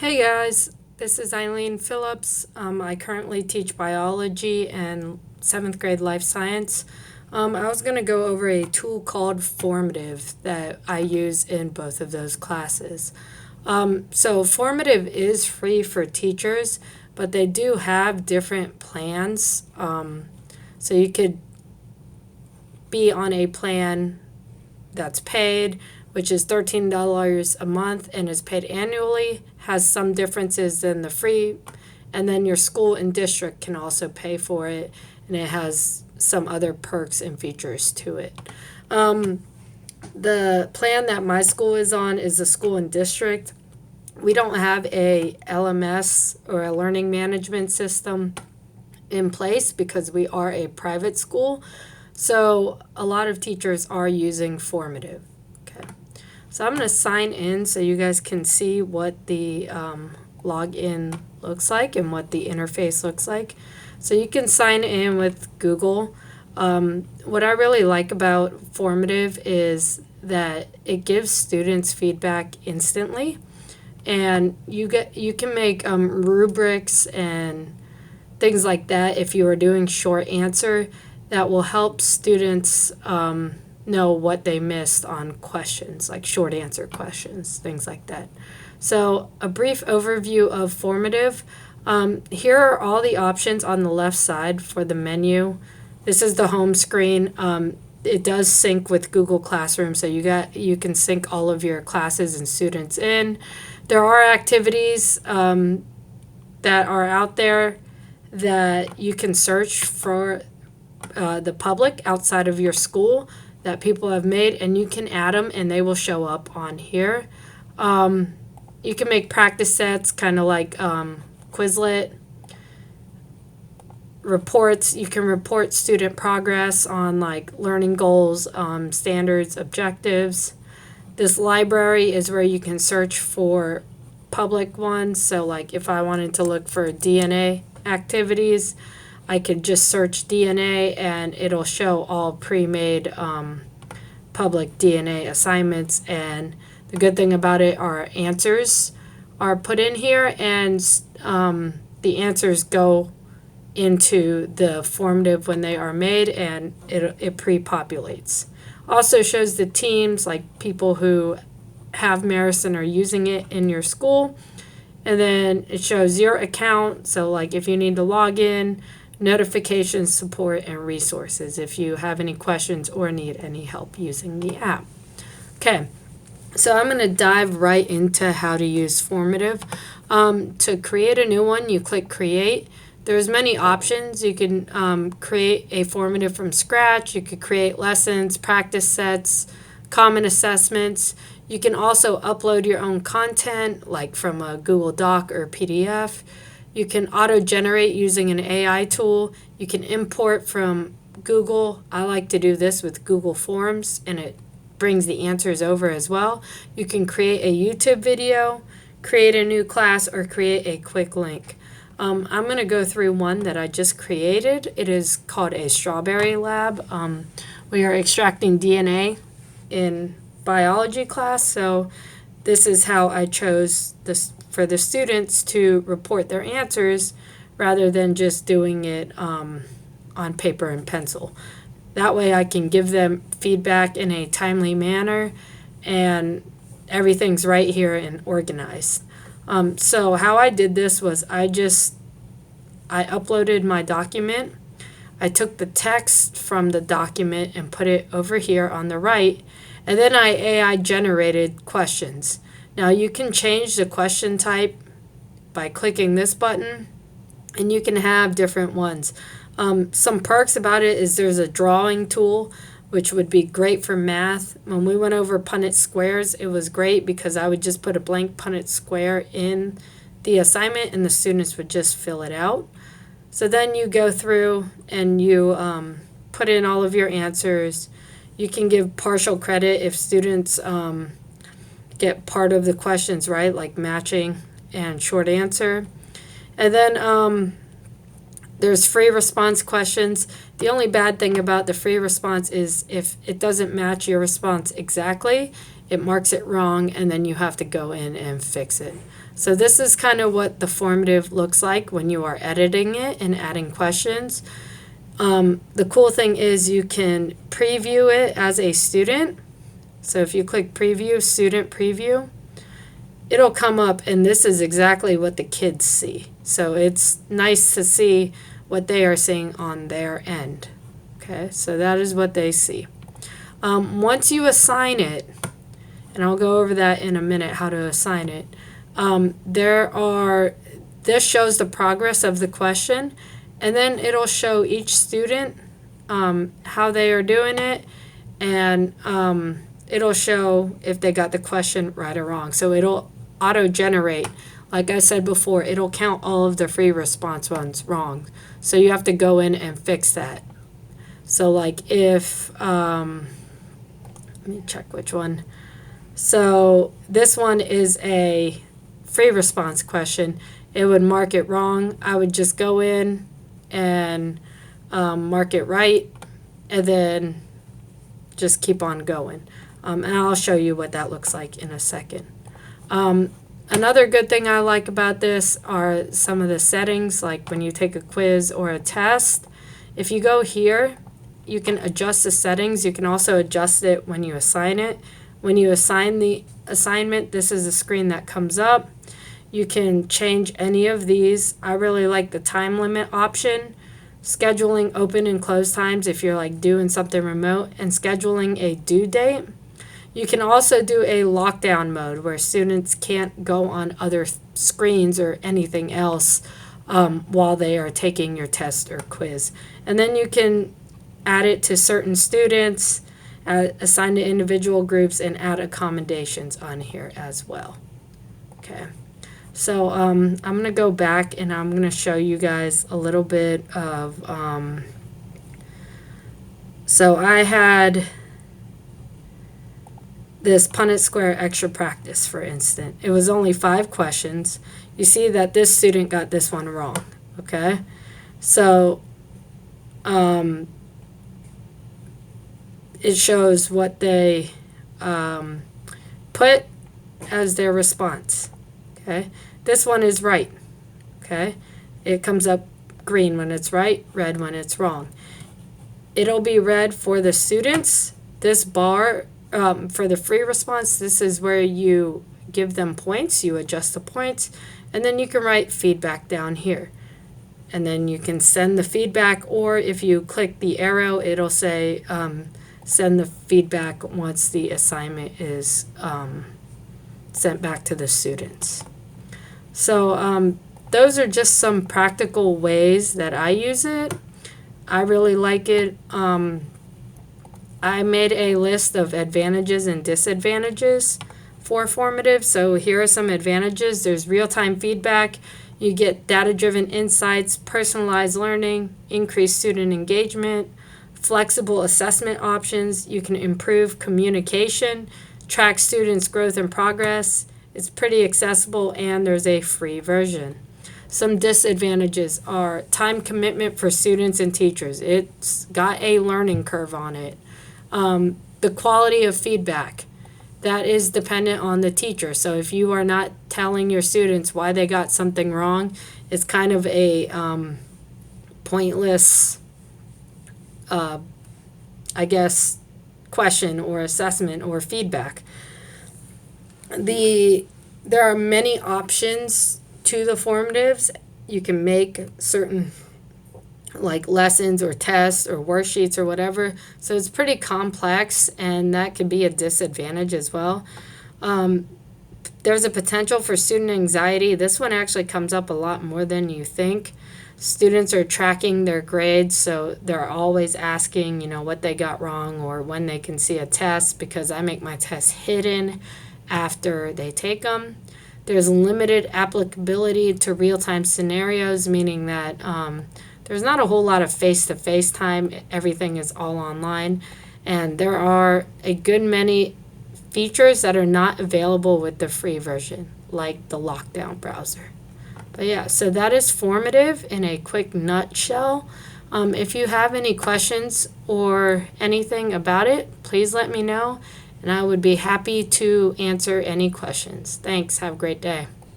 Hey guys, this is Eileen Phillips. I currently teach biology and 7th grade life science. I was going to go over a tool called Formative that I use in both of those classes. So Formative is free for teachers, but they do have different plans. So you could be on a plan that's paid, which is $13 a month and is paid annually, has some differences than the free, and then your school and district can also pay for it, and it has some other perks and features to it. The plan that my school is on is the school and district. We don't have a LMS or a learning management system in place because we are a private school. So a lot of teachers are using Formative. Okay. So I'm going to sign in so you guys can see what the login looks like and what the interface looks like. So you can sign in with Google. What I really like about Formative is that it gives students feedback instantly, and you can make rubrics and things like that if you are doing short answer that will help students know what they missed on questions, like short answer questions, things like that. So a brief overview of Formative. Here are all the options on the left side for the menu. This is the home screen. It does sync with Google Classroom, so you can sync all of your classes and students in. There are activities that are out there that you can search for the public outside of your school that people have made, and you can add them and they will show up on here. You can make practice sets, kind of like Quizlet. Reports, you can report student progress on like learning goals, standards, objectives. This library is where you can search for public ones. So like if I wanted to look for DNA activities, I could just search DNA and it'll show all pre-made public DNA assignments. And the good thing about it are answers are put in here, and the answers go into the Formative when they are made, and it pre-populates. Also shows the teams, like people who have Marist and are using it in your school. And then it shows your account, so like if you need to log in, notifications, support, and resources if you have any questions or need any help using the app. Okay, so I'm going to dive right into how to use Formative. To create a new one, you click Create. There's many options. You can create a Formative from scratch. You could create lessons, practice sets, common assessments. You can also upload your own content, like from a Google Doc or PDF. You can auto-generate using an AI tool. You can import from Google. I like to do this with Google Forms, and it brings the answers over as well. You can create a YouTube video, create a new class, or create a quick link. I'm going to go through one that I just created. It is called a strawberry lab. We are extracting DNA in biology class, so this is how I chose this for the students to report their answers rather than just doing it on paper and pencil. That way I can give them feedback in a timely manner, and everything's right here and organized. So how I did this was I uploaded my document. I took the text from the document and put it over here on the right, and then I AI generated questions. Now you can change the question type by clicking this button, and you can have different ones. Some perks about it is there's a drawing tool, which would be great for math. When we went over Punnett squares, it was great because I would just put a blank Punnett square in the assignment and the students would just fill it out. So then you go through and you put in all of your answers. You can give partial credit if students get part of the questions right, like matching and short answer. And then there's free response questions. The only bad thing about the free response is if it doesn't match your response exactly, it marks it wrong, and then you have to go in and fix it. So this is kind of what the formative looks like when you are editing it and adding questions. The cool thing is you can preview it as a student. So if you click preview, student preview, it'll come up, and this is exactly what the kids see. So it's nice to see what they are seeing on their end. Okay, so that is what they see. Once you assign it, and I'll go over that in a minute, how to assign it, this shows the progress of the question, and then it'll show each student how they are doing it, and it'll show if they got the question right or wrong. So it'll auto-generate. Like I said before, it'll count all of the free response ones wrong. So you have to go in and fix that. So like if, let me check which one. So this one is a free response question. It would mark it wrong. I would just go in and mark it right, and then just keep on going. And I'll show you what that looks like in a second. Another good thing I like about this are some of the settings, like when you take a quiz or a test. If you go here, you can adjust the settings. You can also adjust it when you assign it. When you assign the assignment, this is the screen that comes up. You can change any of these. I really like the time limit option, scheduling open and close times if you're like doing something remote, and scheduling a due date. You can also do a lockdown mode where students can't go on other screens or anything else while they are taking your test or quiz. And then you can add it to certain students, assign to individual groups, and add accommodations on here as well. Okay, so I'm going to go back and I'm going to show you guys a little bit of, so I had this Punnett Square extra practice, for instance. It was only 5 questions. You see that this student got this one wrong, okay? So it shows what they put as their response, okay? This one is right, okay? It comes up green when it's right, red when it's wrong. It'll be red for the students. This bar, for the free response, this is where you give them points, you adjust the points, and then you can write feedback down here. And then you can send the feedback, or if you click the arrow, it'll say send the feedback once the assignment is sent back to the students. So those are just some practical ways that I use it. I really like it. I made a list of advantages and disadvantages for formative. So here are some advantages. There's real-time feedback. You get data-driven insights, personalized learning, increased student engagement, flexible assessment options. You can improve communication, track students' growth and progress. It's pretty accessible, and there's a free version. Some disadvantages are time commitment for students and teachers. It's got a learning curve on it. The quality of feedback, that is dependent on the teacher. So if you are not telling your students why they got something wrong, it's kind of a pointless, I guess, question or assessment or feedback. There are many options to the formatives. You can make certain like lessons or tests or worksheets or whatever. So it's pretty complex, and that could be a disadvantage as well. There's a potential for student anxiety. This one actually comes up a lot more than you think. Students are tracking their grades, so they're always asking, what they got wrong or when they can see a test, because I make my tests hidden after they take them. There's limited applicability to real-time scenarios, meaning that there's not a whole lot of face-to-face time. Everything is all online. And there are a good many features that are not available with the free version, like the lockdown browser. But yeah, so that is formative in a quick nutshell. If you have any questions or anything about it, please let me know. and I would be happy to answer any questions. Thanks. Have a great day.